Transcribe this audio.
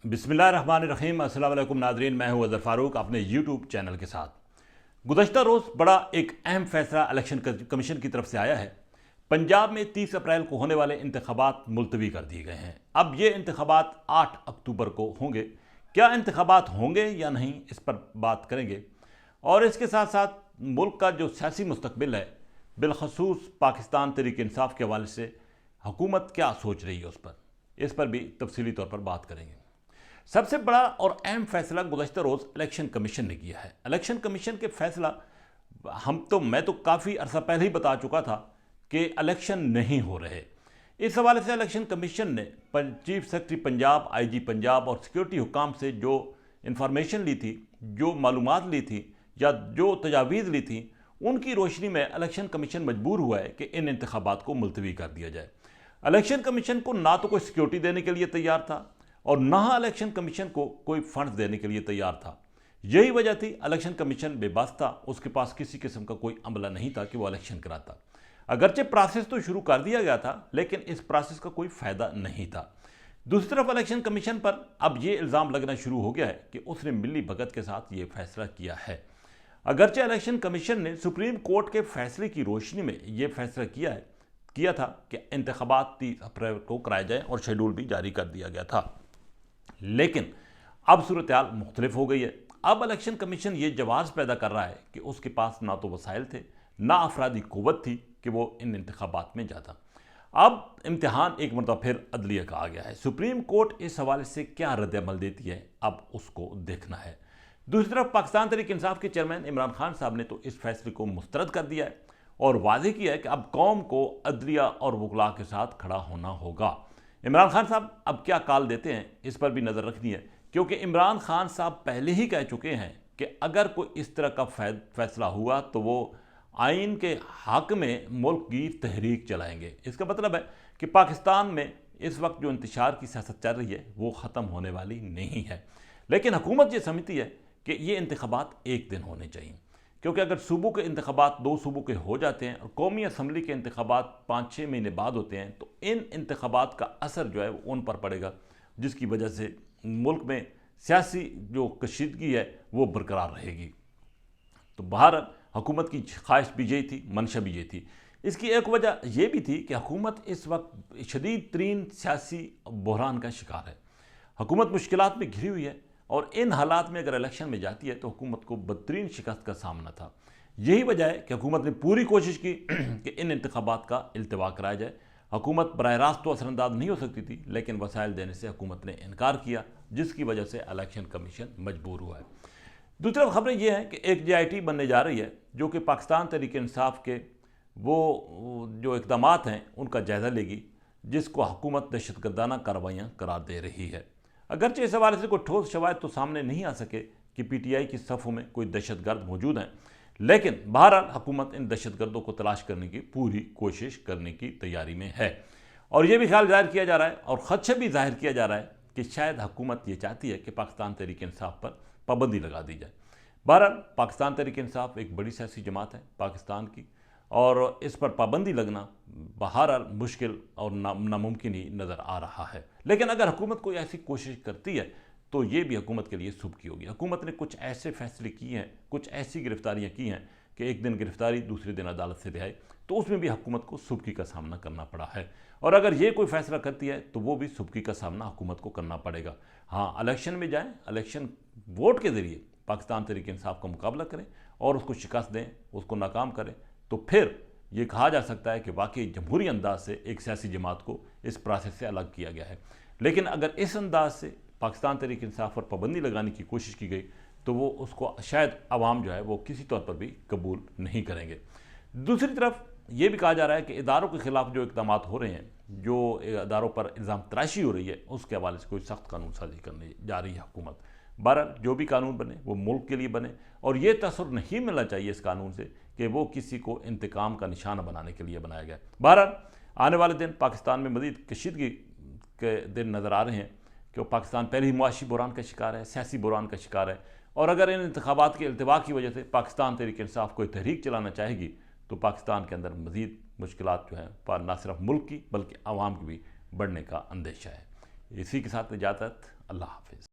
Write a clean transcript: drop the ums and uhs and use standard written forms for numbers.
बिस्मिल्लाहिर्रहमानिर्रहीम। अस्सलाम वालेकुम नाज़रीन, मैं हूं अज़हर फ़ारूक अपने यूट्यूब चैनल के साथ। गुज़श्ता रोज़ बड़ा एक अहम फैसला इलेक्शन कमीशन की तरफ से आया है। पंजाब में 30 अप्रैल को होने वाले इंतखाबात मुलतवी कर दिए गए हैं। अब ये इंतखाबात 8 अक्टूबर को होंगे। क्या इंतखाबात होंगे या नहीं, इस पर बात करेंगे। और इसके साथ साथ मुल्क का जो सियासी मुस्तकबिल है, बिलखसूस पाकिस्तान तहरीक इंसाफ के हवाले से हुकूमत क्या सोच रही है, इस पर भी तफसीली तौर पर बात करेंगे। सबसे बड़ा और अहम फैसला गुज़श्ता रोज़ इलेक्शन कमीशन ने किया है। इलेक्शन कमीशन के फैसला मैं तो काफ़ी अरसा पहले ही बता चुका था कि इलेक्शन नहीं हो रहे। इस हवाले से इलेक्शन कमीशन ने chief secretary Punjab, IG Punjab और सिक्योरिटी हुकाम से जो इंफॉर्मेशन ली थी, जो मालूमात ली थी या जो तजावीज़ ली थी, उनकी रोशनी में इलेक्शन कमीशन मजबूर हुआ है कि इन इंतखाबात को मुलतवी कर दिया जाए। इलेक्शन कमीशन को ना तो कोई सिक्योरिटी देने के लिए तैयार था और ना इलेक्शन कमीशन को कोई फंड्स देने के लिए तैयार था। यही वजह थी इलेक्शन कमीशन बेबस था, उसके पास किसी किस्म का कोई अमला नहीं था कि वो इलेक्शन कराता। अगरचे प्रोसेस तो शुरू कर दिया गया था, लेकिन इस प्रोसेस का कोई फ़ायदा नहीं था। दूसरी तरफ इलेक्शन कमीशन पर अब ये इल्ज़ाम लगना शुरू हो गया है कि उसने मिली भगत के साथ ये फैसला किया है। अगरचे इलेक्शन कमीशन ने सुप्रीम कोर्ट के फैसले की रोशनी में ये फैसला किया था कि इंतखाबात 30 अप्रैल को कराए जाएँ और शेड्यूल भी जारी कर दिया गया था, लेकिन अब सूरत हाल मुख्तलिफ हो गई है। अब इलेक्शन कमीशन ये जवाब पैदा कर रहा है कि उसके पास ना तो वसाइल थे, ना अफरादी कुव्वत थी कि वो इन इंतखाबात में जाता। अब इम्तिहान एक मरतबा फिर अदलिया का आ गया है। सुप्रीम कोर्ट इस हवाले से क्या रद्द-ए-अमल देती है, अब उसको देखना है। दूसरी तरफ पाकिस्तान तहरीक इंसाफ के चेयरमैन इमरान खान साहब ने तो इस फैसले को मुस्तरद कर दिया है और वाज़ेह किया है कि अब कौम को अदलिया और वकला के साथ खड़ा होना होगा। इमरान खान साहब अब क्या काल देते हैं, इस पर भी नज़र रखनी है, क्योंकि इमरान खान साहब पहले ही कह चुके हैं कि अगर कोई इस तरह का फैसला हुआ तो वो आइन के हक में मुल्क की तहरीक चलाएंगे। इसका मतलब है कि पाकिस्तान में इस वक्त जो इंतशार की सियासत चल रही है वो ख़त्म होने वाली नहीं है। लेकिन हुकूमत ये समझती है कि ये इंतखाबात एक दिन होने चाहिए, क्योंकि अगर सूबों के इंतखाबात 2 सूबों के हो जाते हैं और कौमी असम्बली के इंतखाबात 5-6 महीने बाद होते हैं, तो इन इंतखाबात का असर जो है वो उन पर पड़ेगा, जिसकी वजह से मुल्क में सियासी जो कशीदगी है वो बरकरार रहेगी। तो बहरहाल हुकूमत की ख्वाहिश भी यही थी, मंशा भी ये थी। इसकी एक वजह यह भी थी कि हुकूमत इस वक्त शदीद तरीन सियासी बहरान का शिकार है। हुकूमत मुश्किलात में घिरी हुई है और इन हालात में अगर इलेक्शन में जाती है तो हुकूमत को बदतरीन शिकस्त का सामना था। यही वजह है कि हुकूमत ने पूरी कोशिश की कि इन इंतखाबात का इल्तवा कराया जाए। हुकूमत बराह रास्त तो असरअंदाज नहीं हो सकती थी, लेकिन वसाइल देने से हुकूमत ने इनकार किया, जिसकी वजह से इलेक्शन कमीशन मजबूर हुआ है। दूसरी तरफ खबरें ये हैं कि एक JIT बनने जा रही है, जो कि पाकिस्तान तहरीक इंसाफ के वो जो इक़दाम हैं उनका जायज़ा लेगी, जिसको हुकूमत दहशतगर्दाना कार्रवाइयाँ करार दे रही है। अगरचे इस हवाले से कोई ठोस शवाहिद तो सामने नहीं आ सके कि PTI की सफ़ों में कोई दहशतगर्द मौजूद हैं, लेकिन बहरहाल हुकूमत इन दहशतगर्दों को तलाश करने की पूरी कोशिश करने की तैयारी में है। और यह भी ख्याल जाहिर किया जा रहा है और ख़दशा भी जाहिर किया जा रहा है कि शायद हुकूमत ये चाहती है कि पाकिस्तान तहरीक इंसाफ पर पाबंदी लगा दी जाए। बहरहाल पाकिस्तान तहरीक इंसाफ एक बड़ी सियासी जमात है पाकिस्तान की, और इस पर पाबंदी लगना बहरहाल मुश्किल और नामुमकिन ही नज़र आ रहा है। लेकिन अगर हुकूमत कोई ऐसी कोशिश करती है तो ये भी हुकूमत के लिए शुभ की होगी। हुकूमत ने कुछ ऐसे फैसले किए हैं, कुछ ऐसी गिरफ्तारियां की हैं कि एक दिन गिरफ्तारी, दूसरे दिन अदालत से रिहाई, तो उसमें भी हुकूमत को सुबकी का सामना करना पड़ा है। और अगर ये कोई फैसला करती है तो वो भी सुबकी का सामना हुकूमत को करना पड़ेगा। हाँ, इलेक्शन में जाएँ, इलेक्शन वोट के ज़रिए पाकिस्तान तहरीक इंसाफ का मुकाबला करें और उसको शिकस्त दें, उसको नाकाम करें, तो फिर ये कहा जा सकता है कि वाकई जमहूरी अंदाज से एक सियासी जमात को इस प्रोसेस से अलग किया गया है। लेकिन अगर इस अंदाज से पाकिस्तान तहरीक इंसाफ पर पाबंदी लगाने की कोशिश की गई तो वो उसको शायद अवाम जो है वो किसी तौर पर भी कबूल नहीं करेंगे। दूसरी तरफ ये भी कहा जा रहा है कि इदारों के खिलाफ जो इक़दाम हो रहे हैं, जो इदारों पर इल्ज़ाम तराशी हो रही है, उसके हवाले से कोई सख्त कानून साजी करने जा रही है हुकूमत। बहरहाल जो भी कानून बने वो मुल्क के लिए बने और ये तसव्वुर नहीं मिलना चाहिए इस कानून से कि वो किसी को इंतकाम का निशाना बनाने के लिए बनाया गया। बहरहाल आने वाले दिन पाकिस्तान में मज़ीद कशीदगी के दिन नज़र आ रहे हैं, कि पाकिस्तान पहले ही मुआशी बहरान का शिकार है, सियासी बहरान का शिकार है, और अगर इन इंतखाबात के इल्तवा की वजह से पाकिस्तान तहरीक इंसाफ कोई तहरीक चलाना चाहेगी तो पाकिस्तान के अंदर मज़ीद मुश्किलात जो हैं न सिर्फ मुल्क की बल्कि आवाम की भी बढ़ने का अंदेशा है। اسی کے ساتھ اجازت، اللہ حافظ۔